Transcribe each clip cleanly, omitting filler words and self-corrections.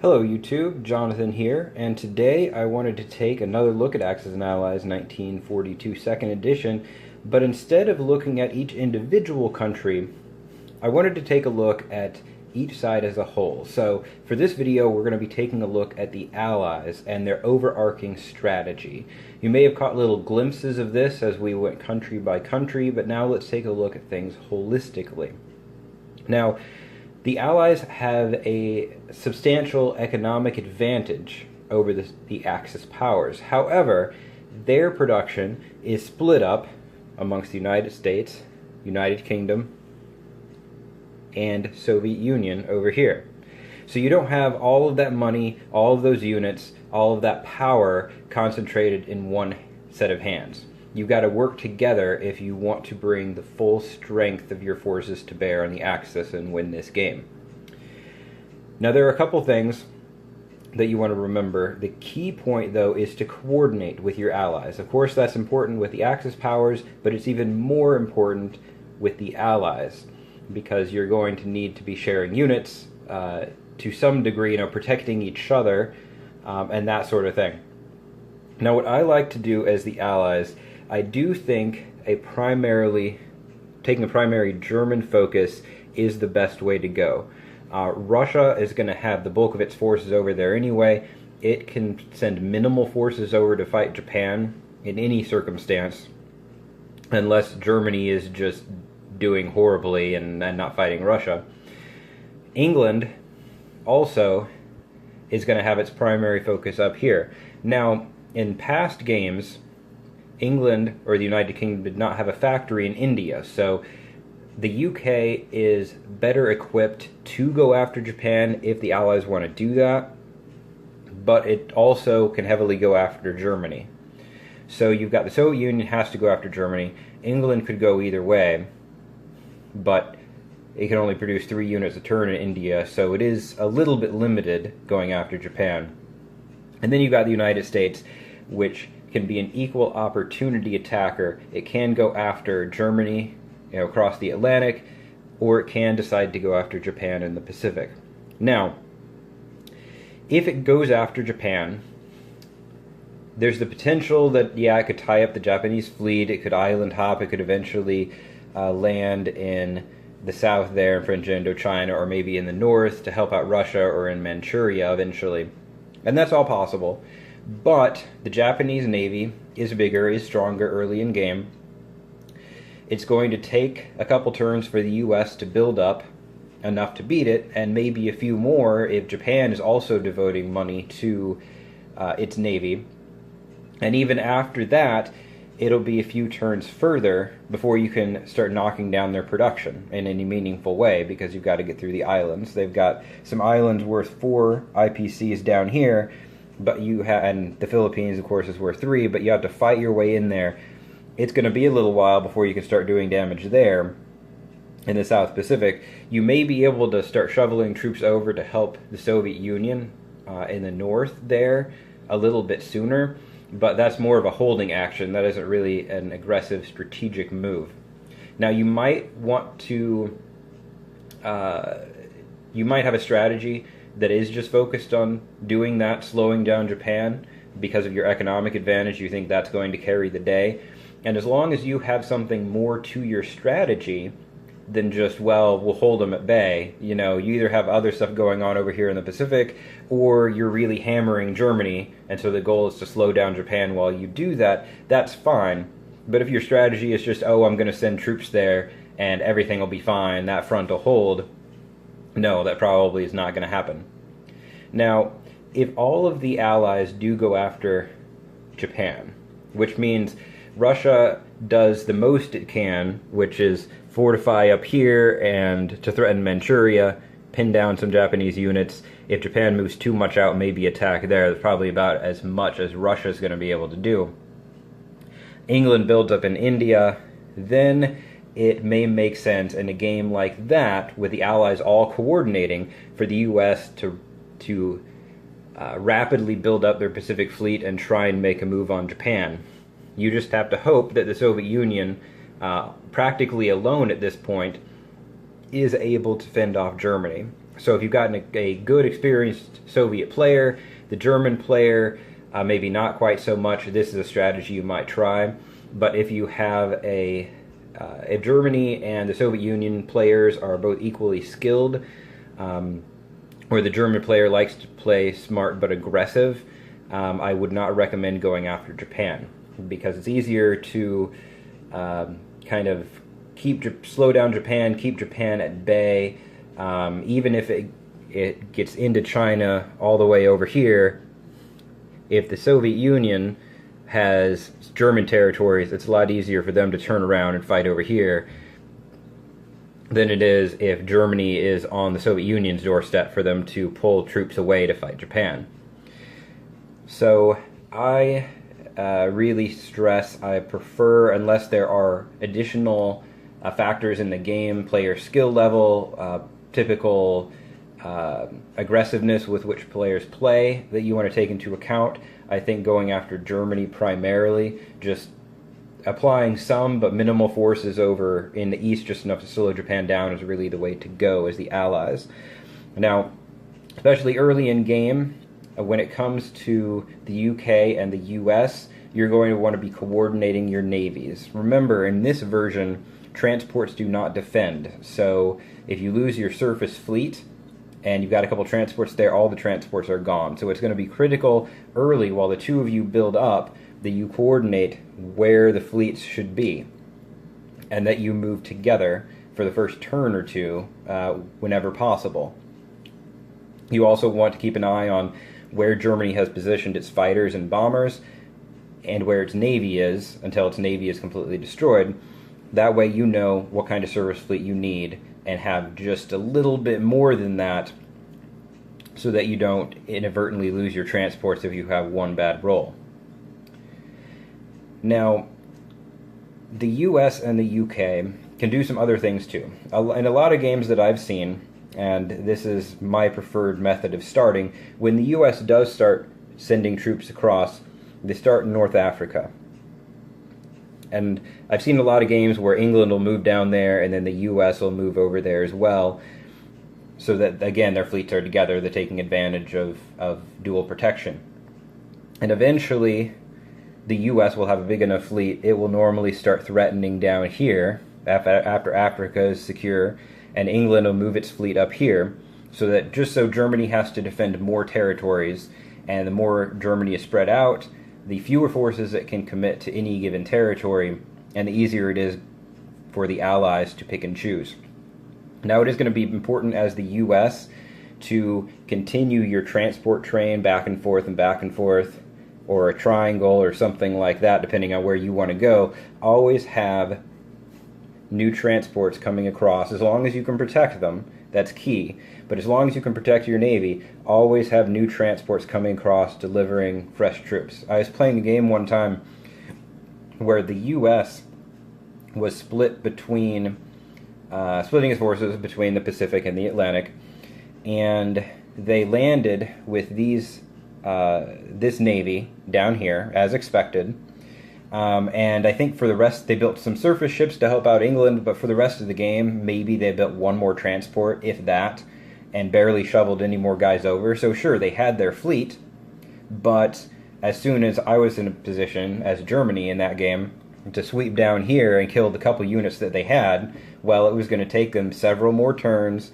Hello YouTube, Jonathan here, and today I wanted to take another look at Axis and Allies 1942 2nd edition, but instead of looking at each individual country, I wanted to take a look at each side as a whole. So for this video we're going to be taking a look at the Allies and their overarching strategy. You may have caught little glimpses of this as we went country by country, but now let's take a look at things holistically. Now, the Allies have a substantial economic advantage over the Axis powers. However, their production is split up amongst the United States, United Kingdom, and Soviet Union over here. So you don't have all of that money, all of those units, all of that power concentrated in one set of hands. You've got to work together if you want to bring the full strength of your forces to bear on the Axis and win this game. Now there are a couple things that you want to remember. The key point, though, is to coordinate with your allies. Of course, that's important with the Axis powers, but it's even more important with the Allies, because you're going to need to be sharing units to some degree, protecting each other and that sort of thing. Now, what I like to do as the Allies, I do think taking a primary German focus is the best way to go. Russia is going to have the bulk of its forces over there anyway. It can send minimal forces over to fight Japan in any circumstance, unless Germany is just doing horribly and not fighting Russia. England also is going to have its primary focus up here. Now, in past games, England or the United Kingdom did not have a factory in India, so the UK is better equipped to go after Japan if the Allies want to do that, but it also can heavily go after Germany. So you've got the Soviet Union has to go after Germany. England could go either way, but it can only produce 3 units a turn in India, so it is a little bit limited going after Japan. And then you've got the United States, which can be an equal opportunity attacker. It can go after Germany, across the Atlantic, or it can decide to go after Japan in the Pacific. Now, if it goes after Japan, there's the potential that, it could tie up the Japanese fleet, it could island hop, it could eventually land in the south there in French Indochina, or maybe in the north to help out Russia, or in Manchuria eventually. And that's all possible. But the Japanese Navy is bigger, is stronger early in game. It's going to take a couple turns for the US to build up enough to beat it, and maybe a few more if Japan is also devoting money to its Navy. And even after that, it'll be a few turns further before you can start knocking down their production in any meaningful way, because you've got to get through the islands. They've got some islands worth 4 IPCs down here, but and the Philippines, of course, is worth 3, but you have to fight your way in there. It's going to be a little while before you can start doing damage there in the South Pacific. You may be able to start shoveling troops over to help the Soviet Union in the north there a little bit sooner, but that's more of a holding action. That isn't really an aggressive strategic move. Now, you might want to, you might have a strategy that is just focused on doing that, slowing down Japan, because of your economic advantage. You think that's going to carry the day. And as long as you have something more to your strategy than just, well, we'll hold them at bay, you either have other stuff going on over here in the Pacific, or you're really hammering Germany, and so the goal is to slow down Japan while you do that, that's fine. But if your strategy is just, I'm going to send troops there and everything will be fine, that front will hold, no, that probably is not going to happen. Now, if all of the Allies do go after Japan, which means Russia does the most it can, which is fortify up here and to threaten Manchuria, pin down some Japanese units. If Japan moves too much out, maybe attack there. That's probably about as much as Russia's going to be able to do. England builds up in India, then it may make sense in a game like that, with the Allies all coordinating, for the US to rapidly build up their Pacific fleet and try and make a move on Japan. You just have to hope that the Soviet Union, practically alone at this point, is able to fend off Germany. So if you've gotten a good, experienced Soviet player, the German player, maybe not quite so much, this is a strategy you might try. But if you have if Germany and the Soviet Union players are both equally skilled, or the German player likes to play smart but aggressive, I would not recommend going after Japan, because it's easier to kind of slow down Japan, keep Japan at bay. Even if it gets into China all the way over here, if the Soviet Union has German territories, it's a lot easier for them to turn around and fight over here than it is if Germany is on the Soviet Union's doorstep for them to pull troops away to fight Japan. So I really stress, I prefer, unless there are additional factors in the game, player skill level, typical aggressiveness with which players play that you want to take into account, I think going after Germany primarily, just applying some but minimal forces over in the east, just enough to slow Japan down, is really the way to go as the Allies. Now, especially early in game, when it comes to the UK and the US, you're going to want to be coordinating your navies. Remember, in this version, transports do not defend, so if you lose your surface fleet and you've got a couple transports there, all the transports are gone. So it's going to be critical early, while the two of you build up, that you coordinate where the fleets should be, and that you move together for the first turn or two whenever possible. You also want to keep an eye on where Germany has positioned its fighters and bombers, and where its navy is, until its navy is completely destroyed. That way you know what kind of service fleet you need, and have just a little bit more than that, so that you don't inadvertently lose your transports if you have one bad roll. Now, the US and the UK can do some other things too. In a lot of games that I've seen, and this is my preferred method of starting, when the US does start sending troops across, they start in North Africa. And I've seen a lot of games where England will move down there and then the US will move over there as well, so that, again, their fleets are together, they're taking advantage of dual protection. And eventually, the US will have a big enough fleet, it will normally start threatening down here after Africa is secure, and England will move its fleet up here, so that just so Germany has to defend more territories, and the more Germany is spread out, the fewer forces it can commit to any given territory, and the easier it is for the Allies to pick and choose. Now, it is going to be important as the US to continue your transport train back and forth, or a triangle or something like that, depending on where you want to go. Always have new transports coming across, as long as you can protect them. That's key. But as long as you can protect your navy, always have new transports coming across, delivering fresh troops. I was playing a game one time where the US was splitting its forces between the Pacific and the Atlantic, and they landed with this navy down here, as expected. And I think for the rest, they built some surface ships to help out England, but for the rest of the game, maybe they built one more transport, if that, and barely shoveled any more guys over. So sure, they had their fleet, but as soon as I was in a position, as Germany in that game, to sweep down here and kill the couple units that they had, well, it was going to take them several more turns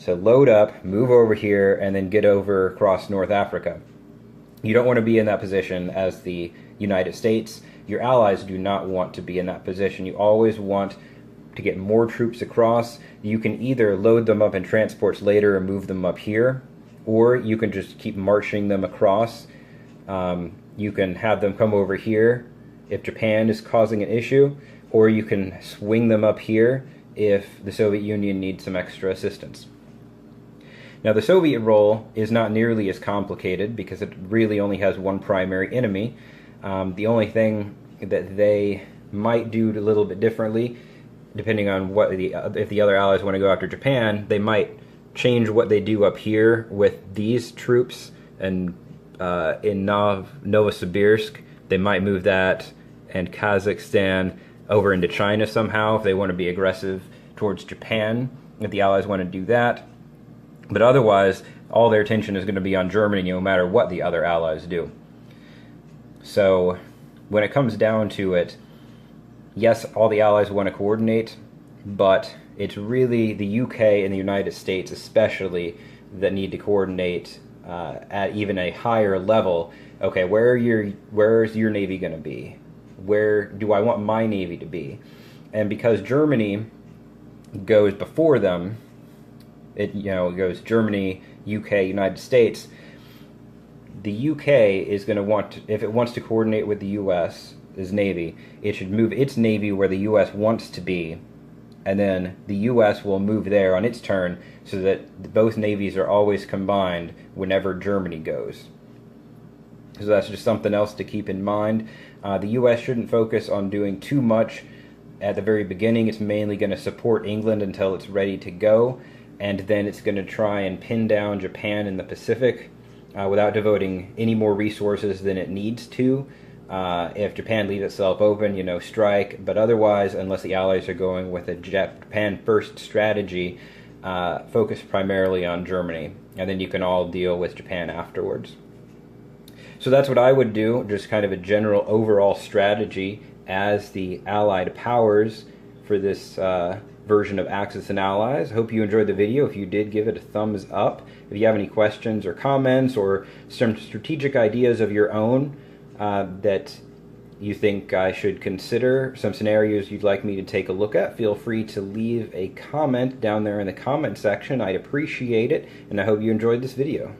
to load up, move over here, and then get over across North Africa. You don't want to be in that position as the United States. Your allies do not want to be in that position. You always want to get more troops across. You can either load them up in transports later and move them up here, or you can just keep marching them across. You can have them come over here if Japan is causing an issue, or you can swing them up here if the Soviet Union needs some extra assistance. Now, the Soviet role is not nearly as complicated because it really only has one primary enemy. The only thing that they might do a little bit differently, depending on if the other allies want to go after Japan, they might change what they do up here with these troops, and in Novosibirsk, they might move that and Kazakhstan over into China somehow if they want to be aggressive towards Japan, if the allies want to do that. But otherwise, all their attention is going to be on Germany no matter what the other allies do. So when it comes down to it, yes, all the allies want to coordinate, but it's really the UK and the United States especially that need to coordinate at even a higher level. Okay, where's your navy going to be? Where do I want my navy to be? And because Germany goes before them, it goes Germany, UK, United States. The UK is going to want, if it wants to coordinate with the US's navy, it should move its navy where the US wants to be, and then the US will move there on its turn, so that both navies are always combined whenever Germany goes. So that's just something else to keep in mind. The US shouldn't focus on doing too much at the very beginning. It's mainly going to support England until it's ready to go, and then it's going to try and pin down Japan in the Pacific without devoting any more resources than it needs to. If Japan leaves itself open, strike. But otherwise, unless the Allies are going with a Japan first strategy, focus primarily on Germany, and then you can all deal with Japan afterwards. So that's what I would do, just kind of a general overall strategy as the Allied powers for this version of Axis and Allies. Hope you enjoyed the video. If you did, give it a thumbs up. If you have any questions or comments or some strategic ideas of your own that you think I should consider, some scenarios you'd like me to take a look at, feel free to leave a comment down there in the comment section. I'd appreciate it, and I hope you enjoyed this video.